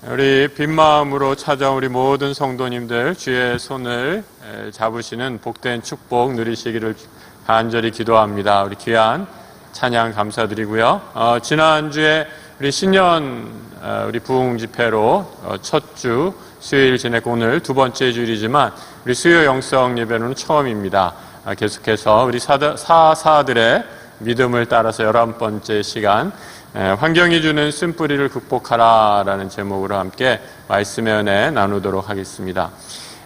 우리 빈 마음으로 찾아온 우리 모든 성도님들 주의 손을 잡으시는 복된 축복 누리시기를 간절히 기도합니다. 우리 귀한 찬양 감사드리고요. 지난주에 우리 신년 우리 부흥 집회로 첫 주 수요일 지내고 오늘 두 번째 주일이지만 우리 수요 영성 예배는 처음입니다. 계속해서 우리 사사들의 믿음을 따라서 11번째 시간 환경이 주는 쓴뿌리를 극복하라라는 제목으로 함께 말씀의 은혜 나누도록 하겠습니다.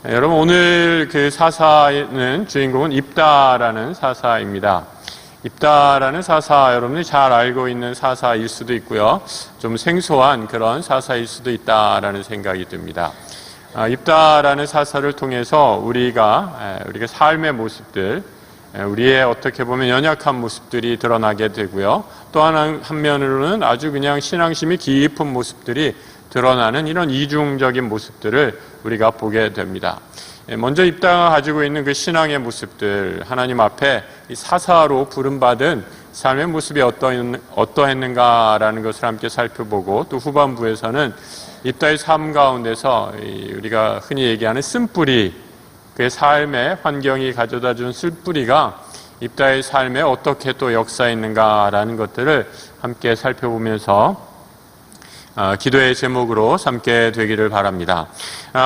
여러분, 오늘 그 사사는 주인공은 입다라는 사사입니다. 입다라는 사사, 여러분이 잘 알고 있는 사사일 수도 있고요, 좀 생소한 그런 사사일 수도 있다라는 생각이 듭니다. 입다라는 사사를 통해서 우리가 삶의 모습들, 우리의 어떻게 보면 연약한 모습들이 드러나게 되고요, 또 한면으로는 아주 그냥 신앙심이 깊은 모습들이 드러나는 이런 이중적인 모습들을 우리가 보게 됩니다. 먼저 입다가 가지고 있는 그 신앙의 모습들, 하나님 앞에 사사로 부름받은 삶의 모습이 어떠했는가라는 것을 함께 살펴보고, 또 후반부에서는 입다의 삶 가운데서 우리가 흔히 얘기하는 쓴뿌리, 그의 삶의 환경이 가져다 준 쓴뿌리가 입다의 삶에 어떻게 또 역사했는가라는 것들을 함께 살펴보면서 기도의 제목으로 삼게 되기를 바랍니다.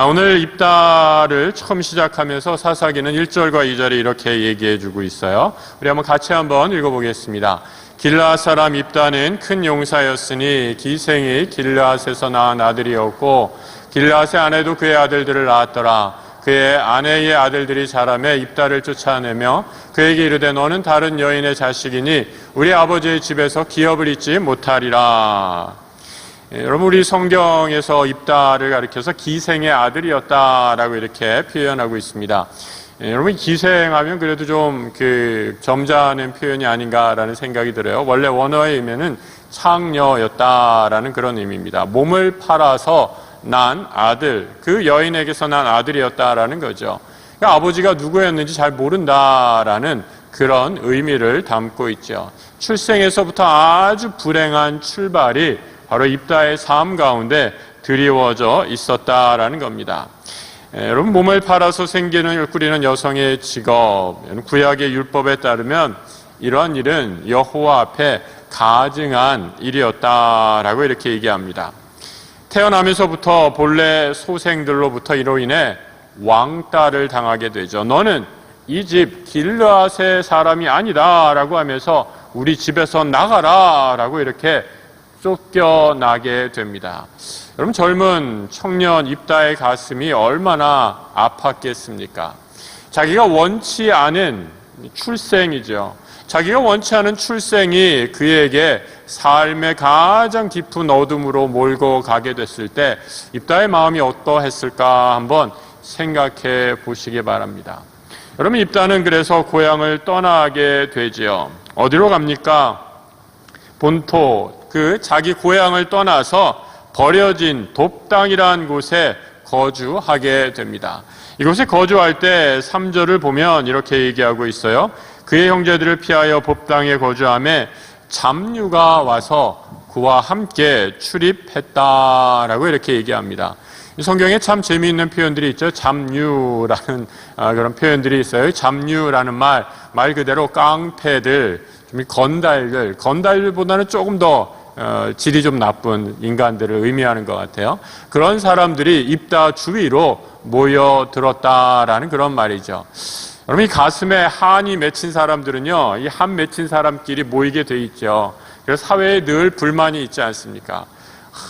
오늘 입다를 처음 시작하면서 사사기는 1절과 2절에 이렇게 얘기해 주고 있어요. 우리 같이 한번 읽어보겠습니다. 길르앗 사람 입다는 큰 용사였으니 기생이 길르앗에서 낳은 아들이었고 길르앗의 아내도 그의 아들들을 낳았더라. 그의 아내의 아들들이 자라매 입다를 쫓아내며 그에게 이르되 너는 다른 여인의 자식이니 우리 아버지의 집에서 기업을 잇지 못하리라. 여러분, 우리 성경에서 입다를 가리켜서 기생의 아들이었다라고 이렇게 표현하고 있습니다. 여러분, 기생하면 그래도 좀 점잖은 표현이 아닌가라는 생각이 들어요. 원래 원어의 의미는 창녀였다라는 그런 의미입니다. 몸을 팔아서 난 아들, 그 여인에게서 난 아들이었다라는 거죠. 그러니까 아버지가 누구였는지 잘 모른다라는 그런 의미를 담고 있죠. 출생에서부터 아주 불행한 출발이 바로 입다의 삶 가운데 드리워져 있었다라는 겁니다. 여러분, 몸을 팔아서 생계를 꾸리는 여성의 직업, 구약의 율법에 따르면 이러한 일은 여호와 앞에 가증한 일이었다라고 이렇게 얘기합니다. 태어나면서부터 본래 소생들로부터 이로 인해 왕따를 당하게 되죠. 너는 이 집 길르앗의 사람이 아니다 라고 하면서 우리 집에서 나가라 라고 이렇게 쫓겨나게 됩니다. 여러분, 젊은 청년 입다의 가슴이 얼마나 아팠겠습니까? 자기가 원치 않은 출생이죠. 자기가 원치 않은 출생이 그에게 삶의 가장 깊은 어둠으로 몰고 가게 됐을 때 입다의 마음이 어떠했을까 한번 생각해 보시기 바랍니다. 여러분, 입다는 그래서 고향을 떠나게 되지요. 어디로 갑니까? 본토, 자기 고향을 떠나서 버려진 돕당이라는 곳에 거주하게 됩니다. 이곳에 거주할 때 3절을 보면 이렇게 얘기하고 있어요. 그의 형제들을 피하여 돕당에 거주하며 잡류가 와서 그와 함께 출입했다라고 이렇게 얘기합니다. 성경에 참 재미있는 표현들이 있죠. 잡류라는 그런 표현들이 있어요. 잡류라는 말 그대로 깡패들, 건달들보다는 조금 더 질이 좀 나쁜 인간들을 의미하는 것 같아요. 그런 사람들이 입다 주위로 모여들었다라는 그런 말이죠. 여러분, 이 가슴에 한이 맺힌 사람들은요, 이 한 맺힌 사람끼리 모이게 돼 있죠. 그래서 사회에 늘 불만이 있지 않습니까?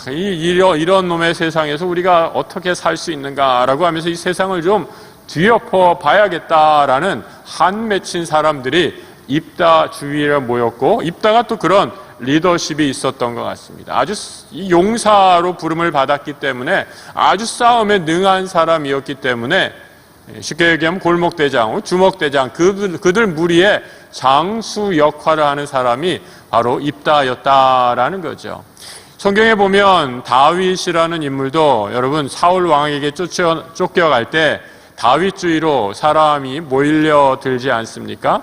이런 놈의 세상에서 우리가 어떻게 살 수 있는가라고 하면서 이 세상을 좀 뒤엎어 봐야겠다라는 한 맺힌 사람들이 입다 주위에 모였고, 입다가 또 그런 리더십이 있었던 것 같습니다. 아주 용사로 부름을 받았기 때문에 아주 싸움에 능한 사람이었기 때문에 쉽게 얘기하면 골목대장, 주먹대장, 그들 무리의 장수 역할을 하는 사람이 바로 입다였다라는 거죠. 성경에 보면 다윗이라는 인물도 여러분, 사울 왕에게 쫓겨갈 때 다윗 주위로 사람이 몰려들지 않습니까?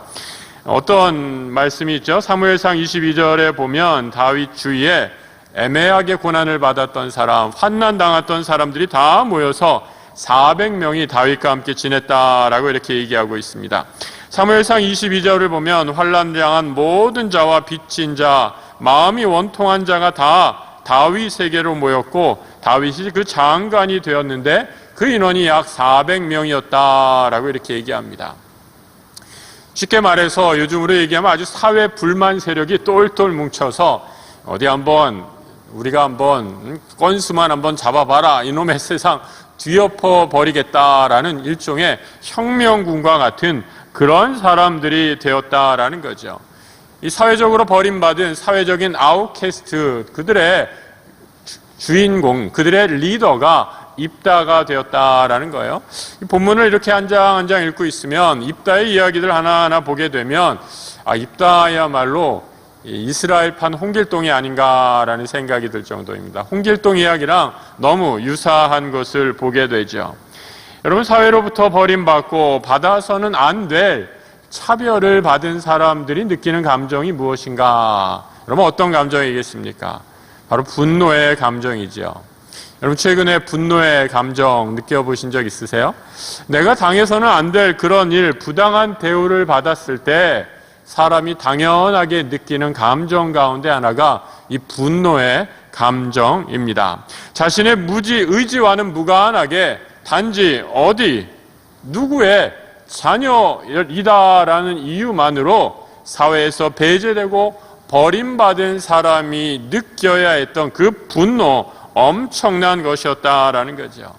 어떤 말씀이 있죠? 사무엘상 22절에 보면 다윗 주위에 애매하게 고난을 받았던 사람, 환난 당했던 사람들이 다 모여서 400명이 다윗과 함께 지냈다라고 이렇게 얘기하고 있습니다. 사무엘상 22절을 보면 환난 당한 모든 자와 빚진 자, 마음이 원통한 자가 다 다윗에게로 모였고 다윗이 그 장관이 되었는데 그 인원이 약 400명이었다라고 이렇게 얘기합니다. 쉽게 말해서 요즘으로 얘기하면 아주 사회 불만 세력이 똘똘 뭉쳐서 어디 우리가 한번 건수만 한번 잡아봐라, 이놈의 세상 뒤엎어 버리겠다라는 일종의 혁명군과 같은 그런 사람들이 되었다라는 거죠. 이 사회적으로 버림받은 사회적인 아웃캐스트, 그들의 주인공, 그들의 리더가 입다가 되었다라는 거예요. 이 본문을 이렇게 한 장 한 장 읽고 있으면 입다의 이야기들 하나하나 보게 되면 입다야말로 이스라엘판 홍길동이 아닌가라는 생각이 들 정도입니다. 홍길동 이야기랑 너무 유사한 것을 보게 되죠. 여러분, 사회로부터 버림받고 받아서는 안 될 차별을 받은 사람들이 느끼는 감정이 무엇인가? 여러분, 어떤 감정이겠습니까? 바로 분노의 감정이죠. 여러분, 최근에 분노의 감정 느껴보신 적 있으세요? 내가 당해서는 안 될 그런 일, 부당한 대우를 받았을 때 사람이 당연하게 느끼는 감정 가운데 하나가 이 분노의 감정입니다. 자신의 의지와는 무관하게 단지 누구의 자녀이다라는 이유만으로 사회에서 배제되고 버림받은 사람이 느껴야 했던 그 분노, 엄청난 것이었다라는 거죠.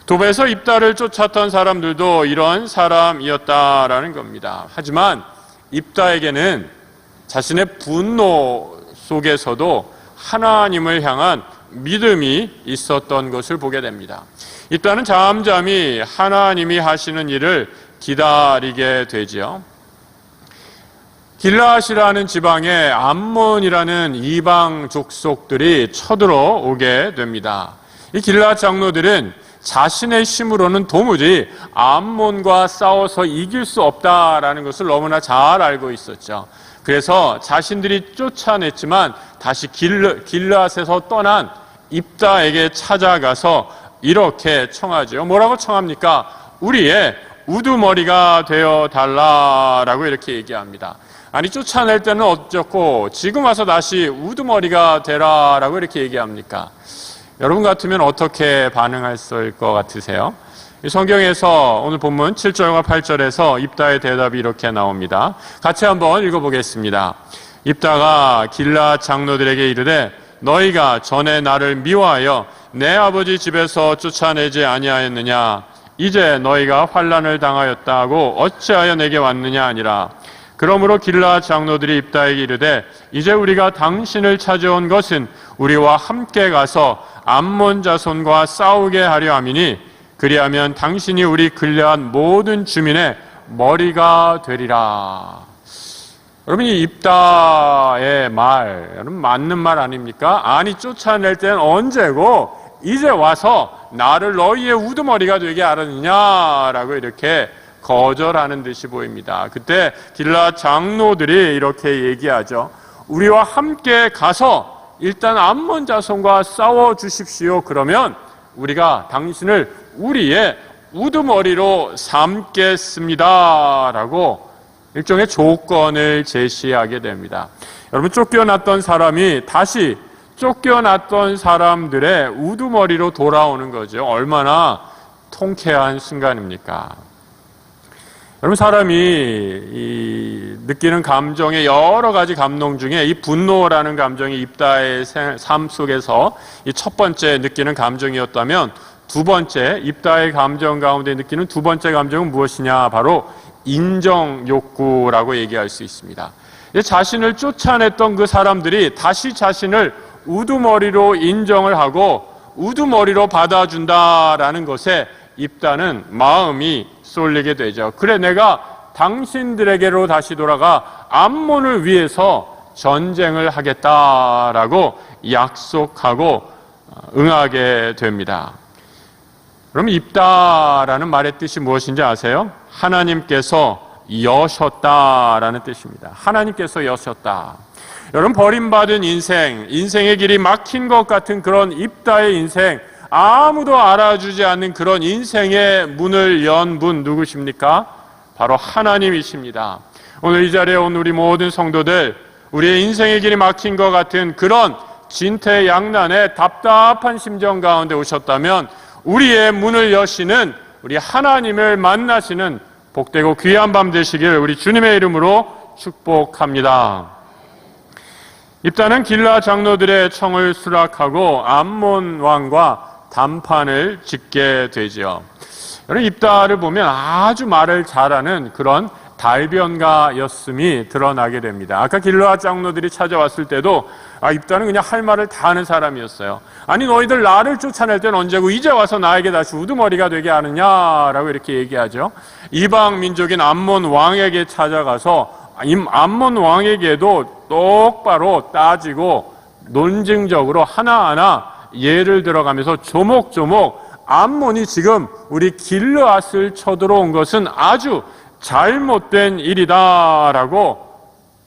도배에서 입다를 쫓았던 사람들도 이런 사람이었다라는 겁니다. 하지만 입다에게는 자신의 분노 속에서도 하나님을 향한 믿음이 있었던 것을 보게 됩니다. 입다는 잠잠히 하나님이 하시는 일을 기다리게 되지요. 길라앗이라는 지방에 암몬이라는 이방 족속들이 쳐들어오게 됩니다. 이 길라앗 장로들은 자신의 힘으로는 도무지 암몬과 싸워서 이길 수 없다라는 것을 너무나 잘 알고 있었죠. 그래서 자신들이 쫓아냈지만 다시 길라앗에서 떠난 입다에게 찾아가서 이렇게 청하죠. 뭐라고 청합니까? 우리의 우두머리가 되어 달라라고 이렇게 얘기합니다. 아니, 쫓아낼 때는 어쩌고 지금 와서 다시 우두머리가 되라라고 이렇게 얘기합니까? 여러분 같으면 어떻게 반응했을 것 같으세요? 성경에서 오늘 본문 7절과 8절에서 입다의 대답이 이렇게 나옵니다. 같이 한번 읽어보겠습니다. 입다가 길라앗 장로들에게 이르되 너희가 전에 나를 미워하여 내 아버지 집에서 쫓아내지 아니하였느냐? 이제 너희가 환난을 당하였다고 어찌하여 내게 왔느냐 아니라. 그러므로 길라앗 장로들이 입다에게 이르되 이제 우리가 당신을 찾아온 것은 우리와 함께 가서 암몬 자손과 싸우게 하려 함이니 그리하면 당신이 우리 길라앗 모든 주민의 머리가 되리라. 여러분, 이 입다의 말, 여러분 맞는 말 아닙니까? 아니, 쫓아낼 때는 언제고 이제 와서 나를 너희의 우두머리가 되게 하느냐라고 이렇게 거절하는 듯이 보입니다. 그때 길라앗 장로들이 이렇게 얘기하죠. 우리와 함께 가서 일단 암몬 자손과 싸워 주십시오. 그러면 우리가 당신을 우리의 우두머리로 삼겠습니다. 라고 일종의 조건을 제시하게 됩니다. 여러분, 쫓겨났던 사람이 다시 쫓겨났던 사람들의 우두머리로 돌아오는 거죠. 얼마나 통쾌한 순간입니까? 여러분, 사람이 느끼는 감정의 여러 가지 감동 중에 이 분노라는 감정이 입다의 삶 속에서 이 첫 번째 느끼는 감정이었다면 두 번째, 입다의 감정 가운데 느끼는 두 번째 감정은 무엇이냐? 바로 인정 욕구라고 얘기할 수 있습니다. 자신을 쫓아냈던 그 사람들이 다시 자신을 우두머리로 인정을 하고 우두머리로 받아준다라는 것에 입다는 마음이 쏠리게 되죠. 그래, 내가 당신들에게로 다시 돌아가 암몬을 위해서 전쟁을 하겠다라고 약속하고 응하게 됩니다. 그럼 입다라는 말의 뜻이 무엇인지 아세요? 하나님께서 여셨다라는 뜻입니다. 하나님께서 여셨다. 여러분, 버림받은 인생의 길이 막힌 것 같은 그런 입다의 인생, 아무도 알아주지 않는 그런 인생의 문을 연 분 누구십니까? 바로 하나님이십니다. 오늘 이 자리에 온 우리 모든 성도들, 우리의 인생의 길이 막힌 것 같은 그런 진퇴양난의 답답한 심정 가운데 오셨다면 우리의 문을 여시는 우리 하나님을 만나시는 복되고 귀한 밤 되시길 우리 주님의 이름으로 축복합니다. 입다는 길라 장로들의 청을 수락하고 암몬 왕과 담판을 짓게 되지요. 여러분, 입다를 보면 아주 말을 잘하는 그런 달변가였음이 드러나게 됩니다. 아까 길라 장로들이 찾아왔을 때도 입다는 그냥 할 말을 다 하는 사람이었어요. 아니, 너희들 나를 쫓아낼 때는 언제고 이제 와서 나에게 다시 우두머리가 되게 하느냐라고 이렇게 얘기하죠. 이방 민족인 암몬 왕에게 찾아가서 암몬 왕에게도 똑바로 따지고 논증적으로 하나하나 예를 들어가면서 조목조목 암몬이 지금 우리 길르앗을 쳐들어온 것은 아주 잘못된 일이다라고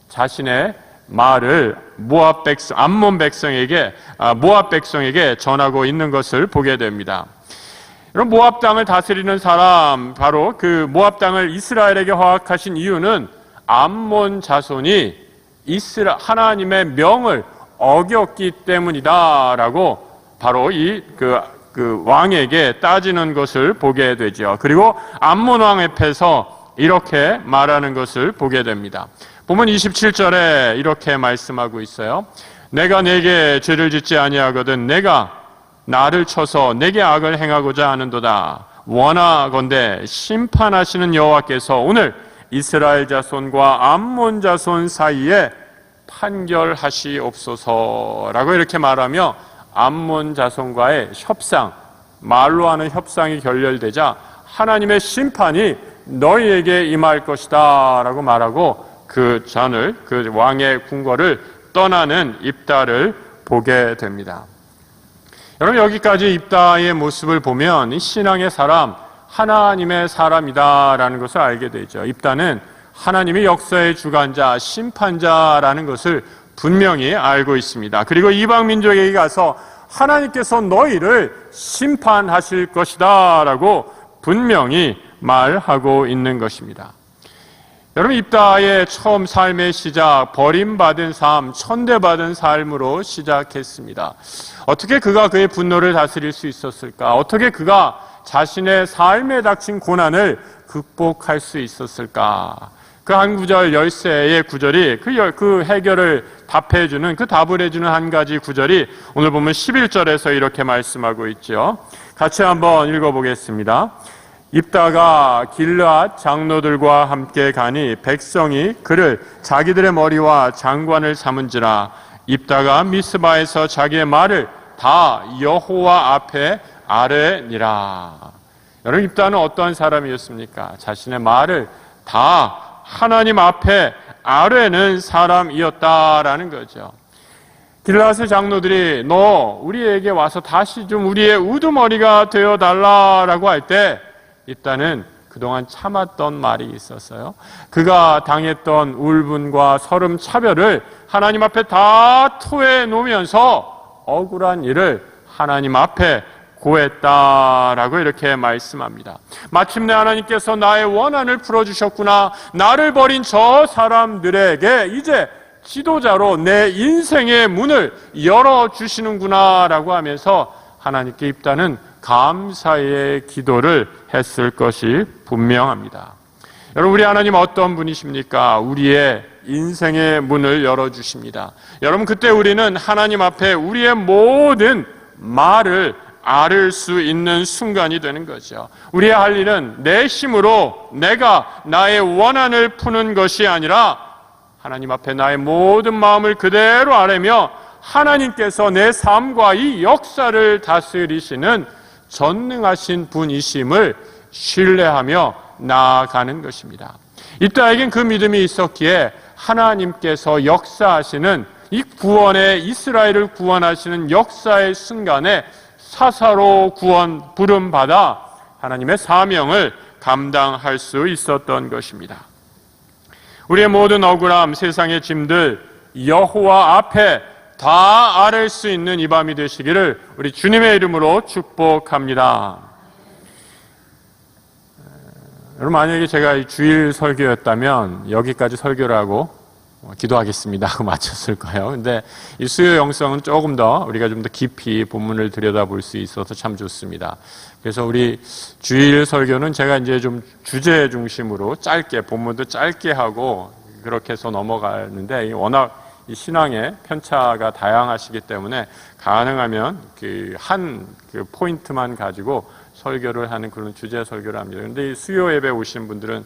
자신의 말을 모압 백성에게 전하고 있는 것을 보게 됩니다. 여러분, 모압 땅을 다스리는 사람, 바로 그 모압 땅을 이스라엘에게 허락하신 이유는 암몬 자손이 하나님의 명을 어겼기 때문이다라고 바로 그 왕에게 따지는 것을 보게 되죠. 그리고 암몬 왕 앞에서 이렇게 말하는 것을 보게 됩니다. 보면 27절에 이렇게 말씀하고 있어요. 내가 내게 죄를 짓지 아니하거든 내가 나를 쳐서 내게 악을 행하고자 하는도다. 원하건대 심판하시는 여호와께서 오늘 이스라엘 자손과 암몬 자손 사이에 판결하시옵소서라고 이렇게 말하며 암몬 자손과의 협상, 말로 하는 협상이 결렬되자 하나님의 심판이 너희에게 임할 것이다 라고 말하고 그 왕의 궁궐을 떠나는 입다를 보게 됩니다. 여러분, 여기까지 입다의 모습을 보면 이 신앙의 사람, 하나님의 사람이다라는 것을 알게 되죠. 입다는 하나님의 역사의 주관자, 심판자라는 것을 분명히 알고 있습니다. 그리고 이방 민족에게 가서 하나님께서 너희를 심판하실 것이다 라고 분명히 말하고 있는 것입니다. 여러분, 입다의 처음 삶의 시작, 버림받은 삶, 천대받은 삶으로 시작했습니다. 어떻게 그가 그의 분노를 다스릴 수 있었을까? 어떻게 그가 자신의 삶에 닥친 고난을 극복할 수 있었을까? 그 한 구절, 열세의 구절이 그 해결을 답해주는, 그 답을 해주는 한 가지 구절이 오늘 보면 11절에서 이렇게 말씀하고 있죠. 같이 한번 읽어보겠습니다. 입다가 길르앗 장로들과 함께 가니 백성이 그를 자기들의 머리와 장관을 삼은지라. 입다가 미스바에서 자기의 말을 다 여호와 앞에 아뢰니라. 여러분, 입다는 어떠한 사람이었습니까? 자신의 말을 다 하나님 앞에 아뢰는 사람이었다라는 거죠. 길르앗의 장로들이 너 우리에게 와서 다시 좀 우리의 우두머리가 되어달라라고 할 때 입다는 그동안 참았던 말이 있었어요. 그가 당했던 울분과 서름 차별을 하나님 앞에 다 토해 놓으면서 억울한 일을 하나님 앞에 고했다라고 이렇게 말씀합니다. 마침내 하나님께서 나의 원한을 풀어주셨구나. 나를 버린 저 사람들에게 이제 지도자로 내 인생의 문을 열어주시는구나 라고 하면서 하나님께 입다는 감사의 기도를 했을 것이 분명합니다. 여러분, 우리 하나님 어떤 분이십니까? 우리의 인생의 문을 열어주십니다. 여러분, 그때 우리는 하나님 앞에 우리의 모든 말을 앓을 수 있는 순간이 되는 거죠. 우리의 할 일은 내 힘으로 내가 나의 원한을 푸는 것이 아니라 하나님 앞에 나의 모든 마음을 그대로 아뢰며 하나님께서 내 삶과 이 역사를 다스리시는 전능하신 분이심을 신뢰하며 나아가는 것입니다. 입다에겐 그 믿음이 있었기에 하나님께서 역사하시는 이 구원의 이스라엘을 구원하시는 역사의 순간에 사사로 구원 부름받아 하나님의 사명을 감당할 수 있었던 것입니다. 우리의 모든 억울함, 세상의 짐들, 여호와 앞에 다 아뢰 수 있는 이 밤이 되시기를 우리 주님의 이름으로 축복합니다. 여러분, 만약에 제가 이 주일 설교였다면 여기까지 설교를 하고 기도하겠습니다 하고 마쳤을 거예요. 근데 이 수요 영성은 조금 더 우리가 좀 더 깊이 본문을 들여다볼 수 있어서 참 좋습니다. 그래서 우리 주일 설교는 제가 이제 좀 주제 중심으로 짧게, 본문도 짧게 하고 그렇게 해서 넘어가는데, 워낙 이 신앙의 편차가 다양하시기 때문에 가능하면 한 포인트만 가지고 설교를 하는 그런 주제 설교를 합니다. 그런데 이 수요 예배 오신 분들은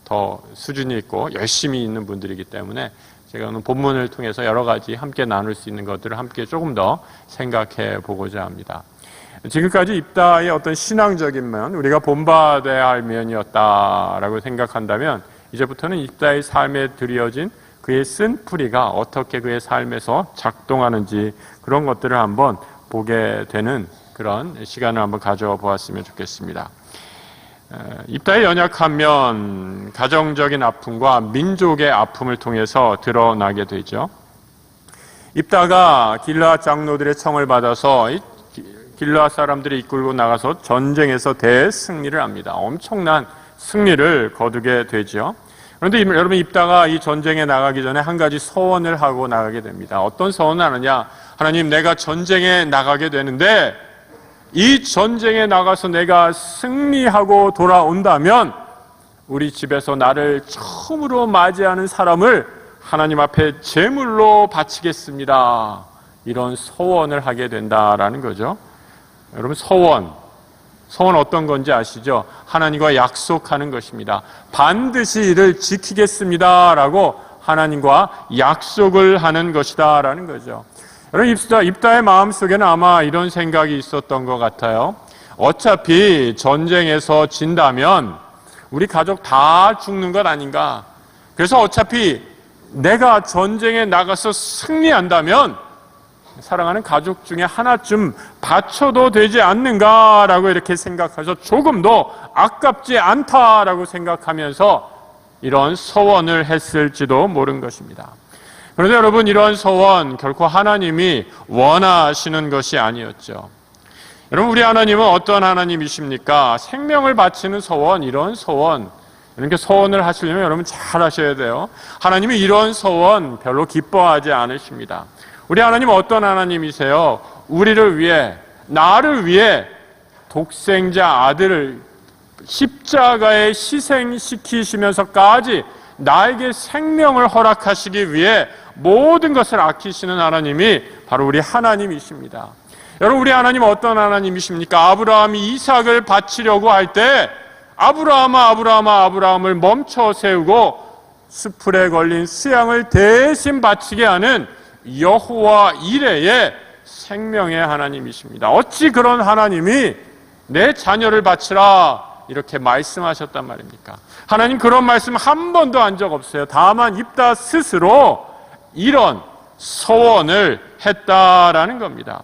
더 수준이 있고 열심히 있는 분들이기 때문에 제가 오늘 본문을 통해서 여러 가지 함께 나눌 수 있는 것들을 함께 조금 더 생각해 보고자 합니다. 지금까지 입다의 어떤 신앙적인 면, 우리가 본받아야 할 면이었다라고 생각한다면, 이제부터는 입다의 삶에 들여진 그의 쓴뿌리가 어떻게 그의 삶에서 작동하는지 그런 것들을 한번 보게 되는 그런 시간을 한번 가져보았으면 좋겠습니다. 입다의 연약한 면, 가정적인 아픔과 민족의 아픔을 통해서 드러나게 되죠. 입다가 길르앗 장로들의 청을 받아서 길르앗 사람들이 이끌고 나가서 전쟁에서 대승리를 합니다. 엄청난 승리를 거두게 되죠. 그런데 여러분, 입다가 이 전쟁에 나가기 전에 한 가지 서원을 하고 나가게 됩니다. 어떤 서원을 하느냐? 하나님, 내가 전쟁에 나가게 되는데 이 전쟁에 나가서 내가 승리하고 돌아온다면 우리 집에서 나를 처음으로 맞이하는 사람을 하나님 앞에 제물로 바치겠습니다. 이런 서원을 하게 된다라는 거죠. 여러분, 서원 어떤 건지 아시죠? 하나님과 약속하는 것입니다. 반드시 이를 지키겠습니다라고 하나님과 약속을 하는 것이다라는 거죠. 여러분, 입다의 마음속에는 아마 이런 생각이 있었던 것 같아요. 어차피 전쟁에서 진다면 우리 가족 다 죽는 것 아닌가? 그래서 어차피 내가 전쟁에 나가서 승리한다면 사랑하는 가족 중에 하나쯤 바쳐도 되지 않는가라고 이렇게 생각해서 조금 더 아깝지 않다라고 생각하면서 이런 서원을 했을지도 모른 것입니다. 그런데 여러분, 이런 서원 결코 하나님이 원하시는 것이 아니었죠. 여러분, 우리 하나님은 어떤 하나님이십니까? 생명을 바치는 서원, 이런 서원, 이렇게 서원을 하시려면 여러분 잘 하셔야 돼요. 하나님이 이런 서원 별로 기뻐하지 않으십니다. 우리 하나님은 어떤 하나님이세요? 우리를 위해, 나를 위해 독생자 아들을 십자가에 희생시키시면서까지 나에게 생명을 허락하시기 위해 모든 것을 아끼시는 하나님이 바로 우리 하나님이십니다. 여러분, 우리 하나님은 어떤 하나님이십니까? 아브라함이 이삭을 바치려고 할 때 아브라함을 멈춰 세우고 수풀에 걸린 수양을 대신 바치게 하는 여호와 이레의 생명의 하나님이십니다. 어찌 그런 하나님이 내 자녀를 바치라 이렇게 말씀하셨단 말입니까? 하나님 그런 말씀 한 번도 한 적 없어요. 다만 입다 스스로 이런 서원을 했다라는 겁니다.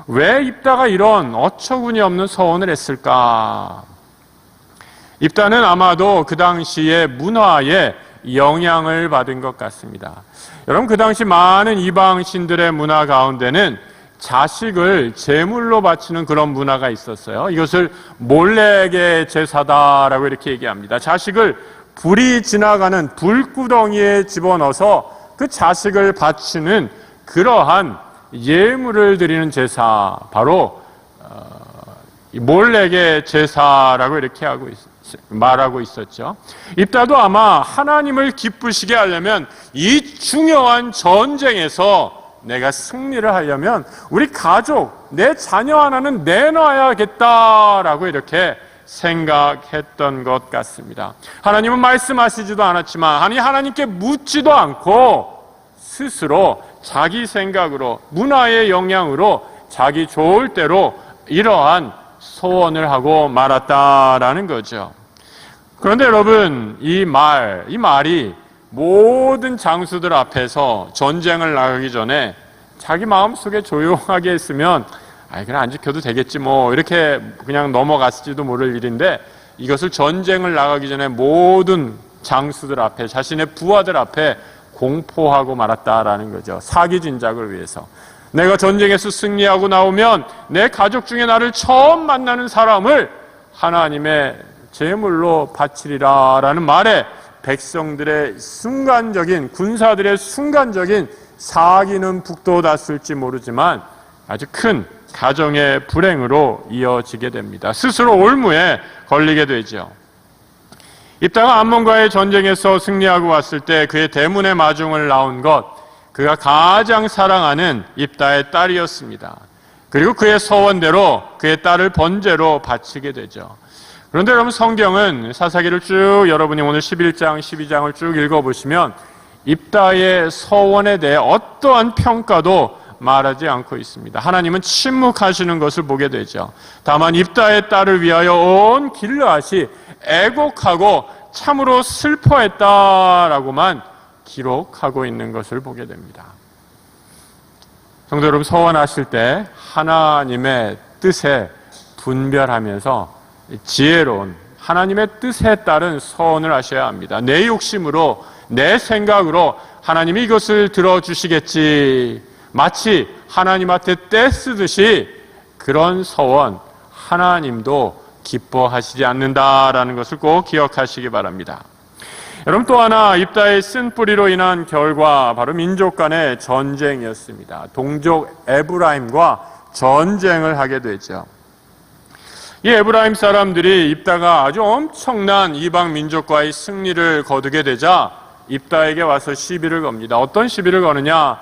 왜 입다가 이런 어처구니 없는 서원을 했을까? 입다는 아마도 그 당시의 문화에 영향을 받은 것 같습니다. 여러분, 그 당시 많은 이방신들의 문화 가운데는 자식을 제물로 바치는 그런 문화가 있었어요. 이것을 몰래의 제사다라고 이렇게 얘기합니다. 자식을 불이 지나가는 불구덩이에 집어넣어서 그 자식을 바치는 그러한 예물을 드리는 제사, 바로 몰래의 제사라고 이렇게 말하고 있었죠. 입다도 아마 하나님을 기쁘시게 하려면 이 중요한 전쟁에서 내가 승리를 하려면 우리 가족, 내 자녀 하나는 내놔야겠다라고 이렇게 생각했던 것 같습니다. 하나님은 말씀하시지도 않았지만, 아니 하나님께 묻지도 않고 스스로 자기 생각으로, 문화의 영향으로 자기 좋을 대로 이러한 소원을 하고 말았다라는 거죠. 그런데 여러분, 이 말이 모든 장수들 앞에서 전쟁을 나가기 전에 자기 마음속에 조용하게 했으면 그냥 안 지켜도 되겠지 뭐 이렇게 그냥 넘어갔을지도 모를 일인데, 이것을 전쟁을 나가기 전에 모든 장수들 앞에, 자신의 부하들 앞에 공포하고 말았다라는 거죠. 사기 진작을 위해서. 내가 전쟁에서 승리하고 나오면 내 가족 중에 나를 처음 만나는 사람을 하나님의 제물로 바치리라 라는 말에 백성들의 순간적인, 군사들의 순간적인 사기는 북돋았을지 모르지만 아주 큰 가정의 불행으로 이어지게 됩니다. 스스로 올무에 걸리게 되죠. 입다가 암몬과의 전쟁에서 승리하고 왔을 때 그의 대문에 마중을 나온 것, 그가 가장 사랑하는 입다의 딸이었습니다. 그리고 그의 서원대로 그의 딸을 번제로 바치게 되죠. 그런데 여러분, 성경은 사사기를 쭉 여러분이 오늘 11장, 12장을 쭉 읽어보시면 입다의 서원에 대해 어떠한 평가도 말하지 않고 있습니다. 하나님은 침묵하시는 것을 보게 되죠. 다만 입다의 딸을 위하여 온 길르앗이 애곡하고 참으로 슬퍼했다라고만 기록하고 있는 것을 보게 됩니다. 성도 여러분, 서원하실 때 하나님의 뜻에 분별하면서 지혜로운 하나님의 뜻에 따른 서원을 하셔야 합니다. 내 욕심으로, 내 생각으로 하나님이 이것을 들어주시겠지, 마치 하나님한테 떼쓰듯이 그런 서원 하나님도 기뻐하시지 않는다라는 것을 꼭 기억하시기 바랍니다. 여러분, 또 하나 입다의 쓴뿌리로 인한 결과, 바로 민족 간의 전쟁이었습니다. 동족 에브라임과 전쟁을 하게 되죠. 이 에브라임 사람들이 입다가 아주 엄청난 이방 민족과의 승리를 거두게 되자 입다에게 와서 시비를 겁니다. 어떤 시비를 거느냐?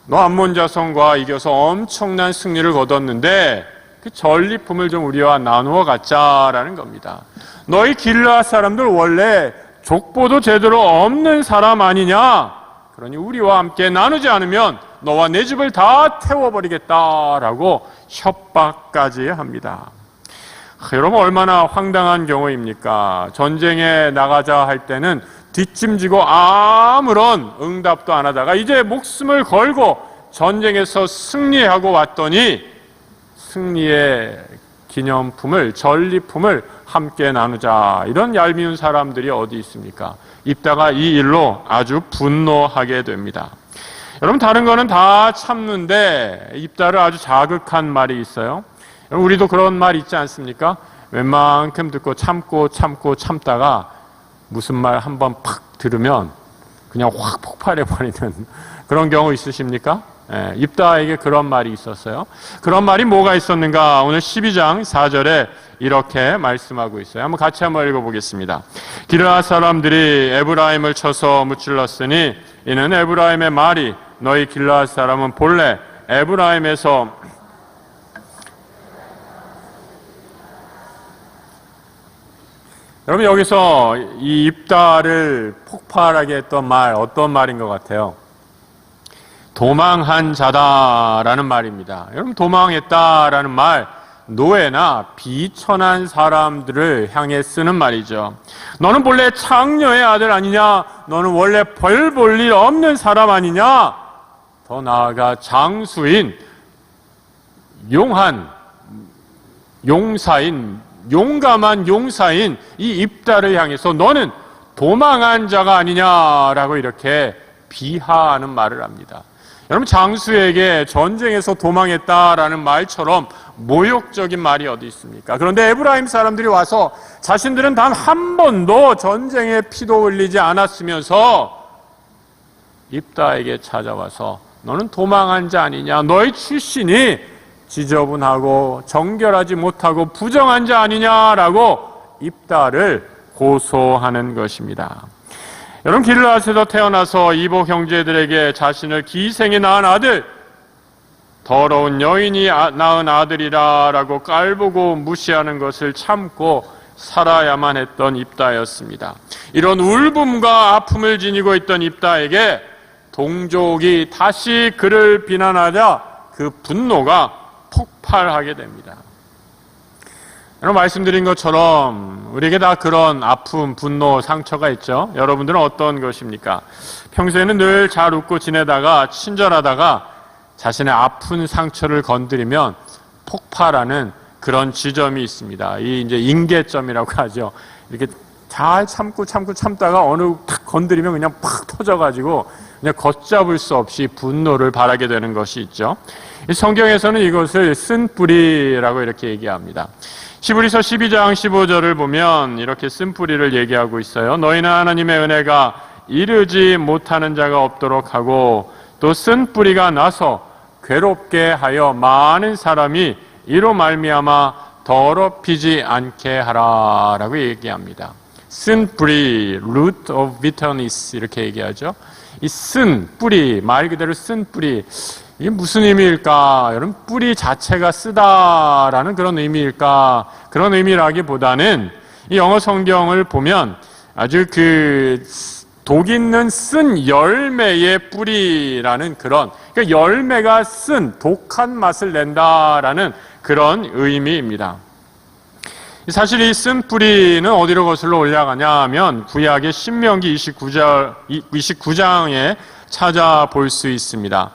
너 암몬 자손과 이겨서 엄청난 승리를 거뒀는데 그 전리품을 좀 우리와 나누어 갖자라는 겁니다. 너희 길르앗 사람들 원래 족보도 제대로 없는 사람 아니냐? 그러니 우리와 함께 나누지 않으면 너와 내 집을 다 태워버리겠다라고 협박까지 합니다. 여러분, 얼마나 황당한 경우입니까? 전쟁에 나가자 할 때는 뒷짐지고 아무런 응답도 안 하다가 이제 목숨을 걸고 전쟁에서 승리하고 왔더니 승리의 기념품을, 전리품을 함께 나누자, 이런 얄미운 사람들이 어디 있습니까? 입다가 이 일로 아주 분노하게 됩니다. 여러분, 다른 거는 다 참는데 입다를 아주 자극한 말이 있어요. 우리도 그런 말 있지 않습니까? 웬만큼 듣고 참다가 무슨 말 한번 팍 들으면 그냥 확 폭발해버리는 그런 경우 있으십니까? 입다에게 그런 말이 있었어요. 그런 말이 뭐가 있었는가? 오늘 12장 4절에 이렇게 말씀하고 있어요. 한번 같이 한번 읽어보겠습니다. 길르앗 사람들이 에브라임을 쳐서 무찔렀으니 이는 에브라임의 말이 너희 길르앗 사람은 본래 에브라임에서 여러분, 여기서 이 입다를 폭발하게 했던 말, 어떤 말인 것 같아요? 도망한 자다라는 말입니다. 여러분, 도망했다라는 말, 노예나 비천한 사람들을 향해 쓰는 말이죠. 너는 본래 창녀의 아들 아니냐? 너는 원래 벌 볼 일 없는 사람 아니냐? 더 나아가 장수인, 용감한 용사인 이 입다를 향해서 너는 도망한 자가 아니냐라고 이렇게 비하하는 말을 합니다. 여러분, 장수에게 전쟁에서 도망했다라는 말처럼 모욕적인 말이 어디 있습니까? 그런데 에브라임 사람들이 와서 자신들은 단 한 번도 전쟁에 피도 흘리지 않았으면서 입다에게 찾아와서 너는 도망한 자 아니냐? 너의 출신이 지저분하고 정결하지 못하고 부정한 자 아니냐라고 입다를 고소하는 것입니다. 여러분, 길르앗에서 태어나서 이복 형제들에게 자신을 기생이 낳은 아들, 더러운 여인이 낳은 아들이라라고 깔보고 무시하는 것을 참고 살아야만 했던 입다였습니다. 이런 울분과 아픔을 지니고 있던 입다에게 동족이 다시 그를 비난하자 그 분노가 폭발하게 됩니다. 여러분, 말씀드린 것처럼 우리에게 다 그런 아픔, 분노, 상처가 있죠. 여러분들은 어떤 것입니까? 평소에는 늘 잘 웃고 지내다가 친절하다가 자신의 아픈 상처를 건드리면 폭발하는 그런 지점이 있습니다. 이 이제 임계점이라고 하죠. 이렇게 잘 참다가 어느 탁 건드리면 그냥 팍 터져가지고 걷잡을 수 없이 분노를 발하게 되는 것이 있죠. 이 성경에서는 이것을 쓴뿌리라고 이렇게 얘기합니다. 히브리서 12장 15절을 보면 이렇게 쓴뿌리를 얘기하고 있어요. 너희는 하나님의 은혜가 이르지 못하는 자가 없도록 하고 또 쓴뿌리가 나서 괴롭게 하여 많은 사람이 이로 말미암아 더럽히지 않게 하라라고 얘기합니다. 쓴뿌리, root of bitterness 이렇게 얘기하죠. 이 쓴, 뿌리, 말 그대로 쓴 뿌리, 이게 무슨 의미일까? 여러분, 뿌리 자체가 쓰다라는 그런 의미일까? 그런 의미라기보다는 이 영어 성경을 보면 아주 독 있는 쓴 열매의 뿌리라는 그러니까 열매가 쓴 독한 맛을 낸다라는 그런 의미입니다. 사실 이 쓴 뿌리는 어디로 거슬러 올라가냐 하면 구약의 신명기 29장에 찾아볼 수 있습니다.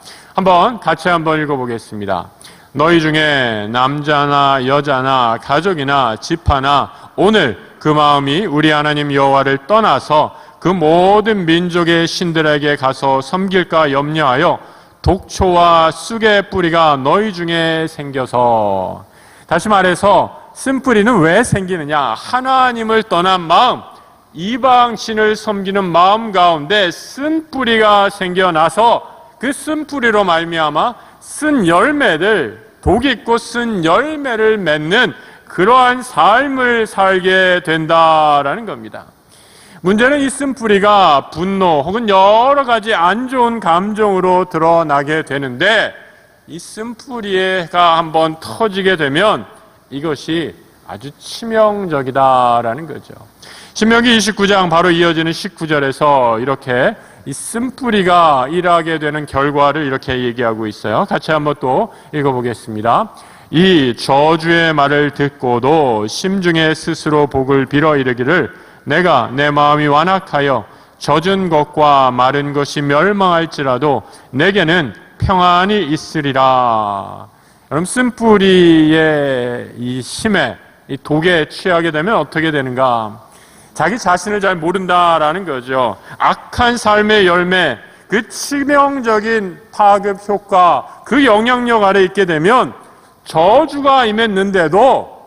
같이 한번 읽어보겠습니다. 너희 중에 남자나 여자나 가족이나 지파나 오늘 그 마음이 우리 하나님 여호와를 떠나서 그 모든 민족의 신들에게 가서 섬길까 염려하여 독초와 쑥의 뿌리가 너희 중에 생겨서, 다시 말해서 쓴뿌리는 왜 생기느냐? 하나님을 떠난 마음, 이방신을 섬기는 마음 가운데 쓴뿌리가 생겨나서 그 쓴뿌리로 말미암아 쓴 열매들, 독 있고 쓴 열매를 맺는 그러한 삶을 살게 된다라는 겁니다. 문제는 이 쓴뿌리가 분노 혹은 여러 가지 안 좋은 감정으로 드러나게 되는데, 이 쓴뿌리가 한번 터지게 되면 이것이 아주 치명적이다라는 거죠. 신명기 29장 바로 이어지는 19절에서 이렇게 이 쓴뿌리가 일하게 되는 결과를 이렇게 얘기하고 있어요. 같이 한번 또 읽어보겠습니다. 이 저주의 말을 듣고도 심중에 스스로 복을 빌어 이르기를 내가 내 마음이 완악하여 젖은 것과 마른 것이 멸망할지라도 내게는 평안이 있으리라. 여러분, 쓴뿌리의 이 힘에, 이 독에 취하게 되면 어떻게 되는가? 자기 자신을 잘 모른다라는 거죠. 악한 삶의 열매, 그 치명적인 파급 효과, 그 영향력 아래 있게 되면 저주가 임했는데도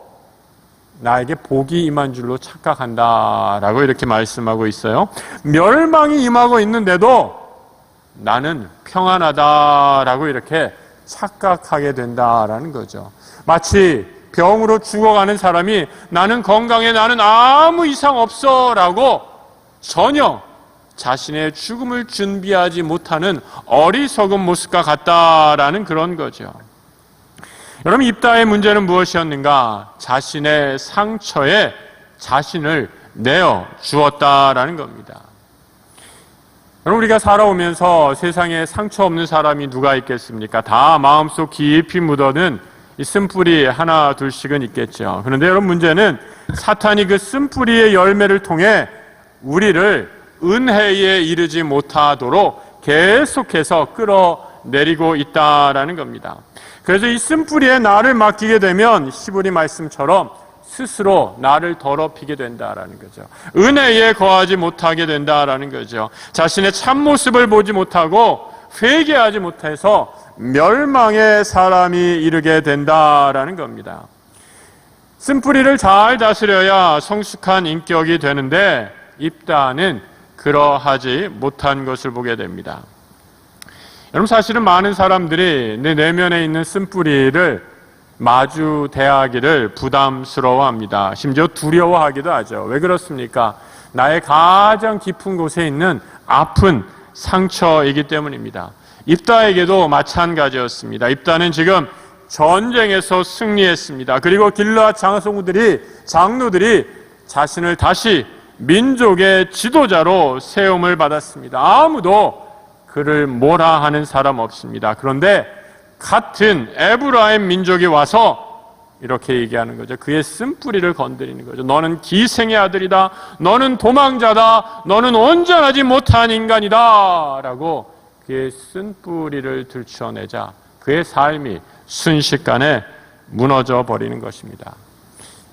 나에게 복이 임한 줄로 착각한다라고 이렇게 말씀하고 있어요. 멸망이 임하고 있는데도 나는 평안하다라고 이렇게 착각하게 된다라는 거죠. 마치 병으로 죽어가는 사람이 나는 건강해, 나는 아무 이상 없어 라고 전혀 자신의 죽음을 준비하지 못하는 어리석은 모습과 같다라는 그런 거죠. 여러분, 입다의 문제는 무엇이었는가? 자신의 상처에 자신을 내어 주었다라는 겁니다. 여러분, 우리가 살아오면서 세상에 상처 없는 사람이 누가 있겠습니까? 다 마음속 깊이 묻어는 이 쓴뿌리 하나 둘씩은 있겠죠. 그런데 여러분, 문제는 사탄이 그 쓴뿌리의 열매를 통해 우리를 은혜에 이르지 못하도록 계속해서 끌어내리고 있다라는 겁니다. 그래서 이 쓴뿌리에 나를 맡기게 되면 히브리 말씀처럼 스스로 나를 더럽히게 된다라는 거죠. 은혜에 거하지 못하게 된다라는 거죠. 자신의 참모습을 보지 못하고 회개하지 못해서 멸망의 사람이 이르게 된다라는 겁니다. 쓴뿌리를 잘 다스려야 성숙한 인격이 되는데 입다는 그러하지 못한 것을 보게 됩니다. 여러분, 사실은 많은 사람들이 내 내면에 있는 쓴뿌리를 마주 대하기를 부담스러워합니다. 심지어 두려워하기도 하죠. 왜 그렇습니까? 나의 가장 깊은 곳에 있는 아픈 상처이기 때문입니다. 입다에게도 마찬가지였습니다. 입다는 지금 전쟁에서 승리했습니다. 그리고 길르앗 장로들이 자신을 다시 민족의 지도자로 세움을 받았습니다. 아무도 그를 뭐라 하는 사람 없습니다. 그런데 같은 에브라임 민족이 와서 이렇게 얘기하는 거죠. 그의 쓴뿌리를 건드리는 거죠. 너는 기생의 아들이다. 너는 도망자다. 너는 온전하지 못한 인간이다. 라고 그의 쓴뿌리를 들춰내자 그의 삶이 순식간에 무너져 버리는 것입니다.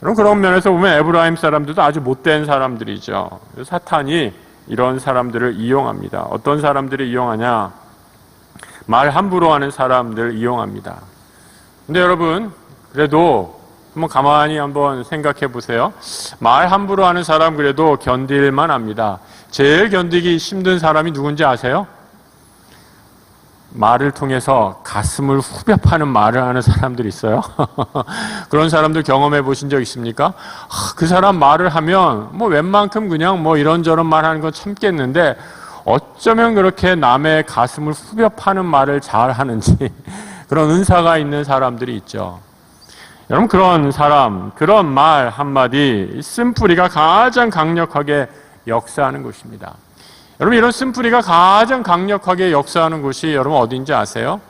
여러분, 그런 면에서 보면 에브라임 사람들도 아주 못된 사람들이죠. 사탄이 이런 사람들을 이용합니다. 어떤 사람들을 이용하냐? 말 함부로 하는 사람들을 이용합니다. 근데 여러분, 그래도 한번 가만히 한번 생각해 보세요. 말 함부로 하는 사람 그래도 견딜만 합니다. 제일 견디기 힘든 사람이 누군지 아세요? 말을 통해서 가슴을 후벼 파는 말을 하는 사람들이 있어요. 그런 사람들 경험해 보신 적 있습니까? 그 사람 말을 하면 뭐 웬만큼 그냥 뭐 이런저런 말 하는 건 참겠는데 어쩌면 그렇게 남의 가슴을 후벼 파는 말을 잘 하는지 그런 은사가 있는 사람들이 있죠. 여러분, 그런 사람, 그런 말 한마디, 쓴뿌리가 가장 강력하게 역사하는 곳입니다. 여러분, 이런 쓴뿌리가 가장 강력하게 역사하는 곳이 여러분 어딘지 아세요?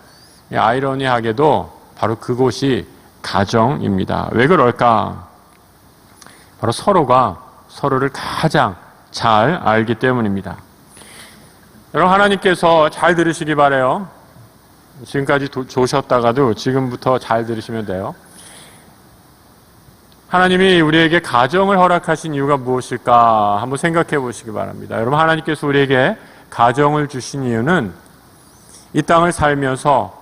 아이러니하게도 바로 그곳이 가정입니다. 왜 그럴까? 바로 서로가 서로를 가장 잘 알기 때문입니다. 여러분, 하나님께서 잘 들으시기 바라요. 지금까지 조셨다가도 지금부터 잘 들으시면 돼요. 하나님이 우리에게 가정을 허락하신 이유가 무엇일까 한번 생각해 보시기 바랍니다. 여러분, 하나님께서 우리에게 가정을 주신 이유는 이 땅을 살면서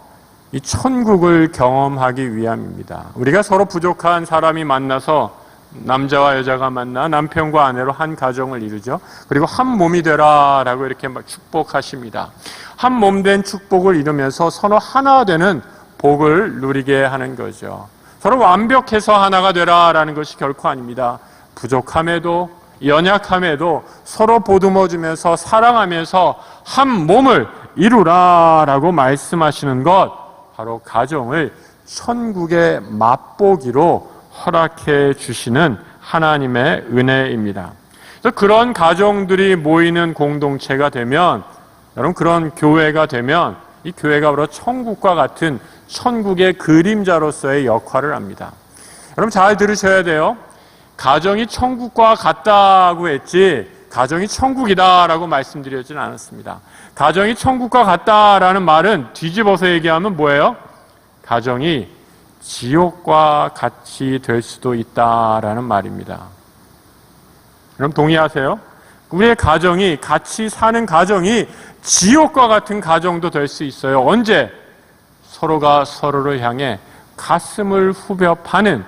이 천국을 경험하기 위함입니다. 우리가 서로 부족한 사람이 만나서 남자와 여자가 만나 남편과 아내로 한 가정을 이루죠. 그리고 한 몸이 되라라고 이렇게 막 축복하십니다. 한 몸 된 축복을 이루면서 서로 하나 되는 복을 누리게 하는 거죠. 서로 완벽해서 하나가 되라라는 것이 결코 아닙니다. 부족함에도 연약함에도 서로 보듬어주면서 사랑하면서 한 몸을 이루라라고 말씀하시는 것, 바로 가정을 천국의 맛보기로 허락해 주시는 하나님의 은혜입니다. 그래서 그런 가정들이 모이는 공동체가 되면, 여러분, 그런 교회가 되면 이 교회가 바로 천국과 같은 천국의 그림자로서의 역할을 합니다. 여러분, 잘 들으셔야 돼요. 가정이 천국과 같다고 했지 가정이 천국이다라고 말씀드리지는 않았습니다. 가정이 천국과 같다라는 말은 뒤집어서 얘기하면 뭐예요? 가정이 지옥과 같이 될 수도 있다라는 말입니다. 여러분, 동의하세요? 우리의 가정이, 같이 사는 가정이 지옥과 같은 가정도 될 수 있어요. 언제? 서로가 서로를 향해 가슴을 후벼 파는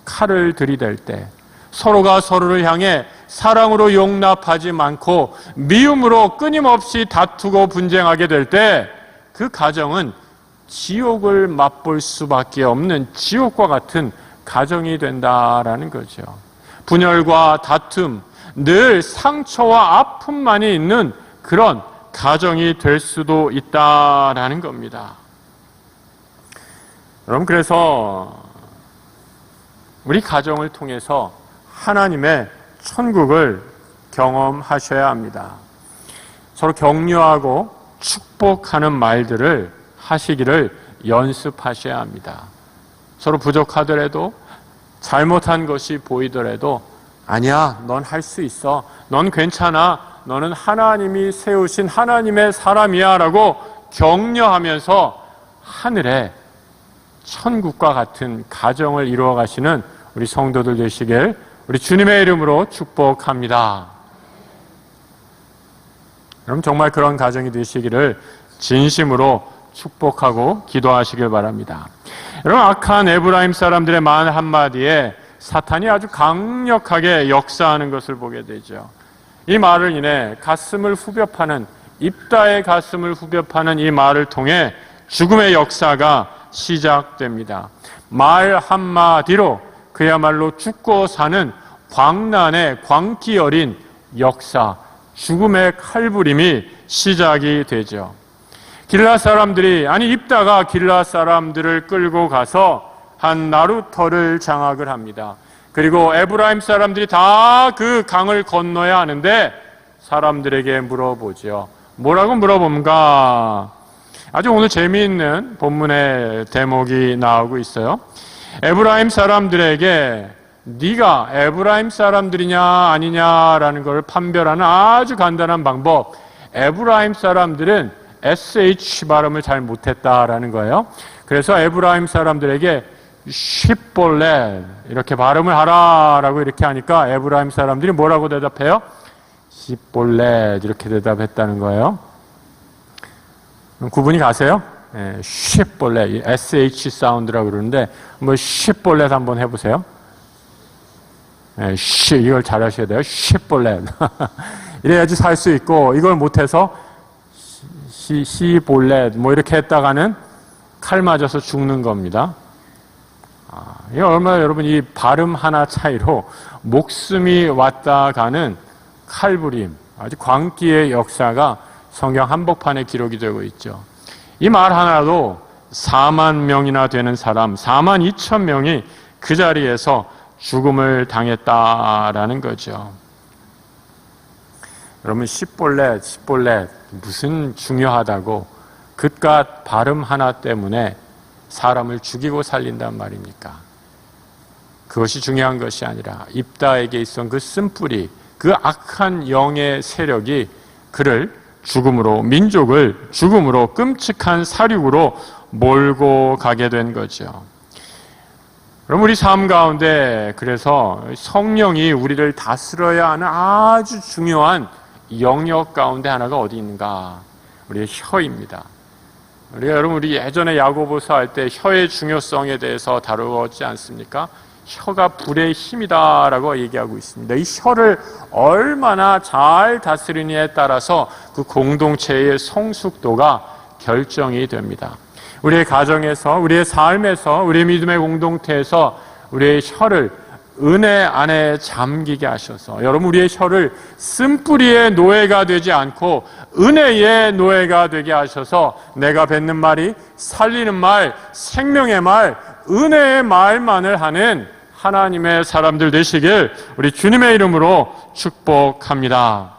칼을 들이댈 때, 서로가 서로를 향해 사랑으로 용납하지 않고 미움으로 끊임없이 다투고 분쟁하게 될 때, 그 가정은 지옥을 맛볼 수밖에 없는 지옥과 같은 가정이 된다라는 거죠. 분열과 다툼, 늘 상처와 아픔만이 있는 그런 가정이 될 수도 있다라는 겁니다. 여러분, 그래서 우리 가정을 통해서 하나님의 천국을 경험하셔야 합니다. 서로 격려하고 축복하는 말들을 하시기를 연습하셔야 합니다. 서로 부족하더라도, 잘못한 것이 보이더라도 아니야, 넌 할 수 있어, 넌 괜찮아, 너는 하나님이 세우신 하나님의 사람이야 라고 격려하면서 하늘에 천국과 같은 가정을 이루어 가시는 우리 성도들 되시길 우리 주님의 이름으로 축복합니다. 여러분, 정말 그런 가정이 되시기를 진심으로 축복하고 기도하시길 바랍니다. 여러분, 악한 에브라임 사람들의 말 한마디에 사탄이 아주 강력하게 역사하는 것을 보게 되죠. 이 말을 인해 가슴을 후벼 파는, 입다의 가슴을 후벼 파는 이 말을 통해 죽음의 역사가 시작됩니다. 말 한마디로 그야말로 죽고 사는 광란의 광기 어린 역사, 죽음의 칼부림이 시작이 되죠. 길라 사람들이, 입다가 길라 사람들을 끌고 가서 한 나루터를 장악을 합니다. 그리고 에브라임 사람들이 다 그 강을 건너야 하는데 사람들에게 물어보죠. 뭐라고 물어봅니까? 아주 오늘 재미있는 본문의 대목이 나오고 있어요. 에브라임 사람들에게 네가 에브라임 사람들이냐 아니냐라는 걸 판별하는 아주 간단한 방법. 에브라임 사람들은 SH 발음을 잘 못했다라는 거예요. 그래서 에브라임 사람들에게 십볼렛 이렇게 발음을 하라라고 이렇게 하니까 에브라임 사람들이 뭐라고 대답해요? 시볼렛 이렇게 대답했다는 거예요. 구분이 가세요? 시볼렛, SH 사운드라고 그러는데 뭐 시볼렛 한번 해보세요. 이걸 잘 하셔야 돼요. 시볼렛. 이래야지 살 수 있고, 이걸 못해서 시볼렛 뭐 이렇게 했다가는 칼 맞아서 죽는 겁니다. 이 얼마나 여러분 이 발음 하나 차이로 목숨이 왔다 가는 칼부림, 아주 광기의 역사가 성경 한복판에 기록이 되고 있죠. 이 말 하나도 4만 명이나 되는 사람, 4만 2천 명이 그 자리에서 죽음을 당했다라는 거죠. 여러분 시볼렛 무슨 중요하다고 그깟 발음 하나 때문에 사람을 죽이고 살린단 말입니까? 그것이 중요한 것이 아니라 입다에게 있던 그 쓴뿌리, 그 악한 영의 세력이 그를 죽음으로, 민족을 죽음으로, 끔찍한 사륙으로 몰고 가게 된 거죠. 그럼 우리 삶 가운데 그래서 성령이 우리를 다스려야 하는 아주 중요한 영역 가운데 하나가 어디 있는가? 우리의 혀입니다. 우리 예전에 야고보서 할 때 혀의 중요성에 대해서 다루었지 않습니까? 혀가 불의 힘이다라고 얘기하고 있습니다. 이 혀를 얼마나 잘 다스리느냐에 따라서 그 공동체의 성숙도가 결정이 됩니다. 우리의 가정에서, 우리의 삶에서, 우리의 믿음의 공동체에서 우리의 혀를 은혜 안에 잠기게 하셔서 여러분 우리의 혀를 쓴뿌리의 노예가 되지 않고 은혜의 노예가 되게 하셔서 내가 뱉는 말이 살리는 말, 생명의 말, 은혜의 말만을 하는 하나님의 사람들 되시길 우리 주님의 이름으로 축복합니다.